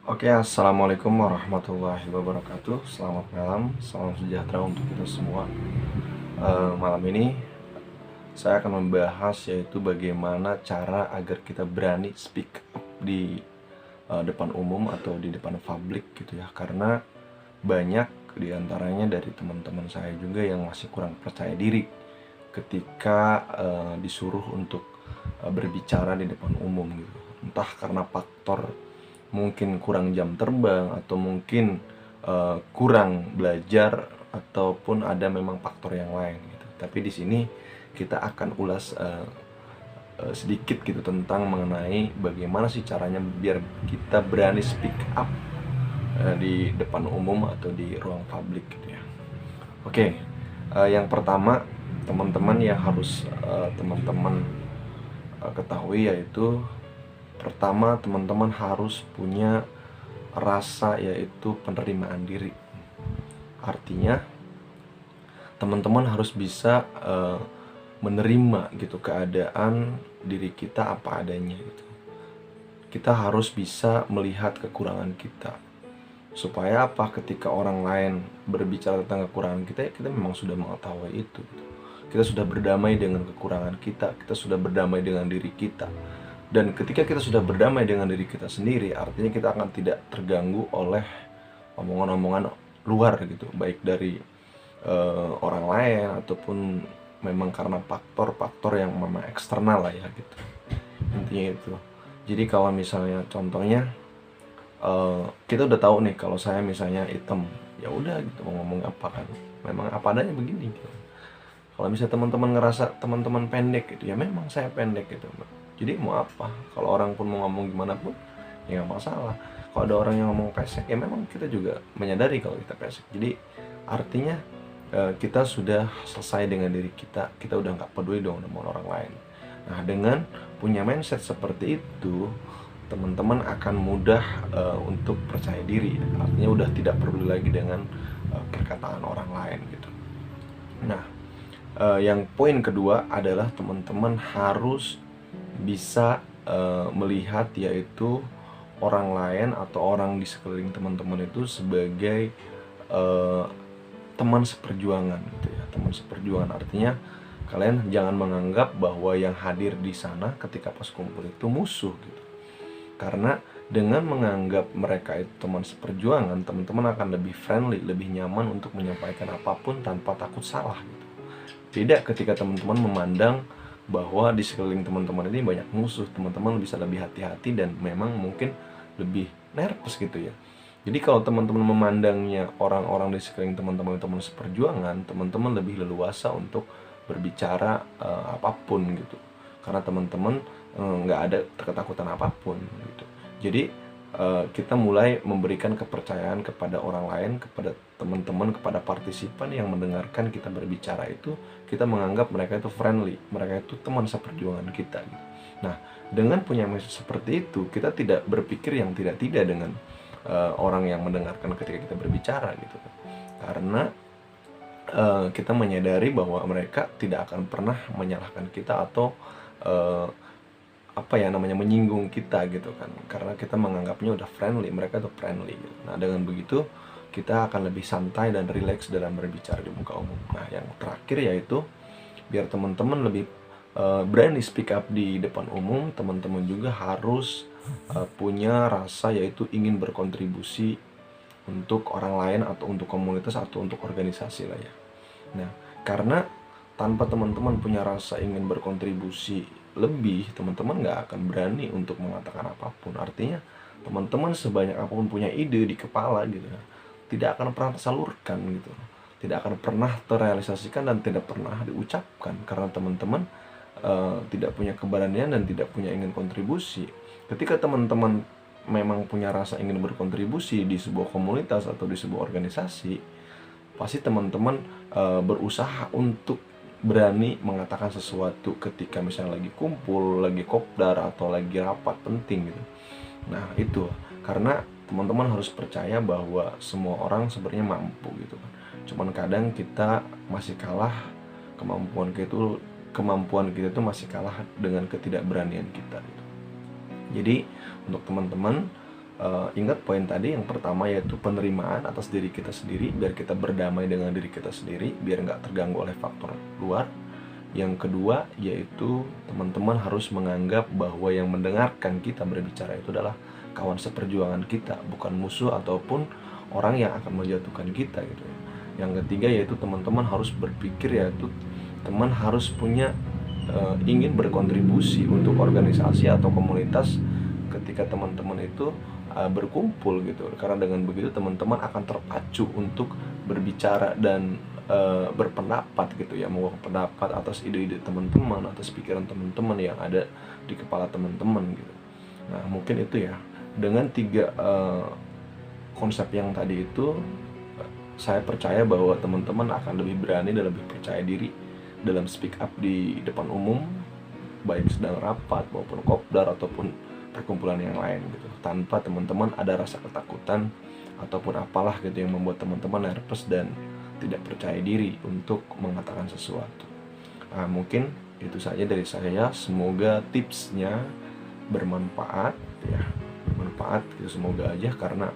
Oke, assalamualaikum warahmatullahi wabarakatuh. Selamat malam, salam sejahtera untuk kita semua. Malam ini saya akan membahas yaitu bagaimana cara agar kita berani speak up di depan umum atau di depan publik gitu ya. Karena banyak diantaranya dari teman-teman saya juga yang masih kurang percaya diri ketika disuruh untuk berbicara di depan umum gitu. Entah karena faktor mungkin kurang jam terbang atau mungkin kurang belajar ataupun ada memang faktor yang lain gitu. Tapi di sini kita akan ulas sedikit gitu tentang mengenai bagaimana sih caranya biar kita berani speak up di depan umum atau di ruang publik gitu ya. Oke, yang pertama teman-teman yang harus teman-teman ketahui yaitu pertama teman-teman harus punya rasa yaitu penerimaan diri. Artinya teman-teman harus bisa menerima gitu keadaan diri kita apa adanya gitu. Kita harus bisa melihat kekurangan kita. Supaya apa? Ketika orang lain berbicara tentang kekurangan kita, kita memang sudah mengetahui itu gitu. Kita sudah berdamai dengan kekurangan kita sudah berdamai dengan diri kita. Dan ketika kita sudah berdamai dengan diri kita sendiri, artinya kita akan tidak terganggu oleh omongan-omongan luar gitu, baik dari orang lain ataupun memang karena faktor-faktor yang memang eksternal lah ya gitu. Intinya itu. Jadi kalau misalnya contohnya kita udah tahu nih kalau saya misalnya hitam, ya udah gitu mau ngomong apa kan, memang apa adanya begini gitu. Kalau misalnya teman-teman ngerasa teman-teman pendek gitu, ya memang saya pendek gitu. Jadi mau apa? Kalau orang pun mau ngomong gimana pun, ya nggak masalah. Kalau ada orang yang ngomong pesek, ya memang kita juga menyadari kalau kita pesek. Jadi artinya kita sudah selesai dengan diri kita udah nggak peduli dong sama orang lain. Nah, dengan punya mindset seperti itu, teman-teman akan mudah untuk percaya diri. Artinya udah tidak peduli lagi dengan perkataan orang lain gitu. Nah, yang poin kedua adalah teman-teman harus bisa melihat yaitu orang lain atau orang di sekeliling teman-teman itu sebagai teman seperjuangan gitu ya. Teman seperjuangan artinya kalian jangan menganggap bahwa yang hadir di sana ketika pas kumpul itu musuh gitu. Karena dengan menganggap mereka itu teman seperjuangan, teman-teman akan lebih friendly, lebih nyaman untuk menyampaikan apapun tanpa takut salah gitu. Beda ketika teman-teman memandang bahwa di sekeliling teman-teman ini banyak musuh, teman-teman bisa lebih hati-hati dan memang mungkin lebih nervous gitu ya. Jadi kalau teman-teman memandangnya orang-orang di sekeliling teman-teman teman seperjuangan, teman-teman lebih leluasa untuk berbicara apapun gitu. Karena teman-teman nggak ada ketakutan apapun gitu. Jadi kita mulai memberikan kepercayaan kepada orang lain, kepada teman-teman, kepada partisipan yang mendengarkan kita berbicara itu, kita menganggap mereka itu friendly, mereka itu teman seperjuangan kita gitu. Nah, dengan punya mindset seperti itu, kita tidak berpikir yang tidak-tidak dengan orang yang mendengarkan ketika kita berbicara gitu. Karena kita menyadari bahwa mereka tidak akan pernah menyalahkan kita atau menyinggung kita gitu kan, karena kita menganggapnya udah friendly, mereka tuh friendly gitu. Nah, dengan begitu kita akan lebih santai dan rileks dalam berbicara di muka umum. Nah, yang terakhir yaitu biar teman-teman lebih berani speak up di depan umum, teman-teman juga harus punya rasa yaitu ingin berkontribusi untuk orang lain atau untuk komunitas atau untuk organisasi lah ya. Nah, karena tanpa teman-teman punya rasa ingin berkontribusi lebih, teman-teman nggak akan berani untuk mengatakan apapun. Artinya teman-teman sebanyak apapun punya ide di kepala gitu ya, tidak akan pernah tersalurkan gitu, tidak akan pernah terrealisasikan dan tidak pernah diucapkan karena teman-teman tidak punya keberanian dan tidak punya ingin kontribusi. Ketika teman-teman memang punya rasa ingin berkontribusi di sebuah komunitas atau di sebuah organisasi, pasti teman-teman berusaha untuk berani mengatakan sesuatu ketika misalnya lagi kumpul, lagi kopdar atau lagi rapat penting gitu. Nah, itu karena teman-teman harus percaya bahwa semua orang sebenarnya mampu gitu kan. Cuman kadang kita masih kalah, kemampuan kita itu masih kalah dengan ketidakberanian kita gitu. Jadi untuk teman-teman Ingat poin tadi yang pertama yaitu penerimaan atas diri kita sendiri, biar kita berdamai dengan diri kita sendiri, biar nggak terganggu oleh faktor luar. Yang kedua yaitu teman-teman harus menganggap bahwa yang mendengarkan kita berbicara itu adalah kawan seperjuangan kita, bukan musuh ataupun orang yang akan menjatuhkan kita gitu ya. Yang ketiga yaitu teman-teman harus berpikir, yaitu teman harus punya ingin berkontribusi untuk organisasi atau komunitas ketika teman-teman itu berkumpul gitu, karena dengan begitu teman-teman akan terpacu untuk berbicara dan berpendapat gitu ya, membawa pendapat atas ide-ide teman-teman, atas pikiran teman-teman yang ada di kepala teman-teman gitu. Nah mungkin itu ya, dengan tiga konsep yang tadi itu, saya percaya bahwa teman-teman akan lebih berani dan lebih percaya diri dalam speak up di depan umum, baik sedang rapat maupun kopdar ataupun perkumpulan yang lain gitu, tanpa teman-teman ada rasa ketakutan ataupun apalah gitu yang membuat teman-teman nervous dan tidak percaya diri untuk mengatakan sesuatu. Nah, mungkin itu saja dari saya. Semoga tipsnya bermanfaat ya, bermanfaat gitu, semoga aja, karena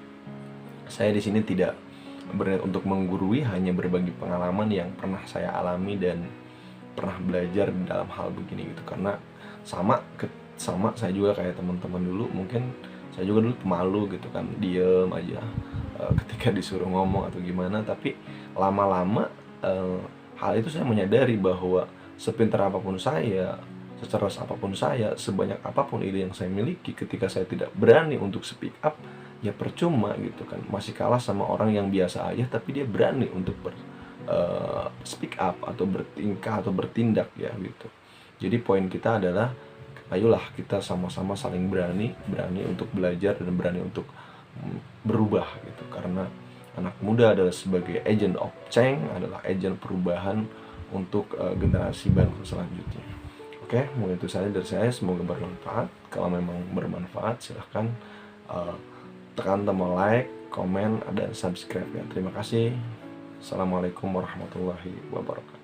saya di sini tidak berniat untuk menggurui, hanya berbagi pengalaman yang pernah saya alami dan pernah belajar dalam hal begini gitu. Karena sama saya juga kayak teman-teman dulu, mungkin saya juga dulu pemalu gitu kan, diem aja ketika disuruh ngomong atau gimana. Tapi lama-lama hal itu saya menyadari bahwa sepintar apapun saya, secerdas apapun saya, sebanyak apapun ide yang saya miliki, ketika saya tidak berani untuk speak up, ya percuma gitu kan, masih kalah sama orang yang biasa aja tapi dia berani untuk speak up atau bertingkah atau bertindak ya gitu. Jadi poin kita adalah, ayolah kita sama-sama saling berani untuk belajar dan berani untuk berubah gitu. Karena anak muda adalah sebagai agent of change, adalah agent perubahan untuk generasi bangsa selanjutnya. Oke, mungkin itu saja dari saya, semoga bermanfaat. Kalau memang bermanfaat silahkan tekan tombol like, komen, dan subscribe ya. Terima kasih. Assalamualaikum warahmatullahi wabarakatuh.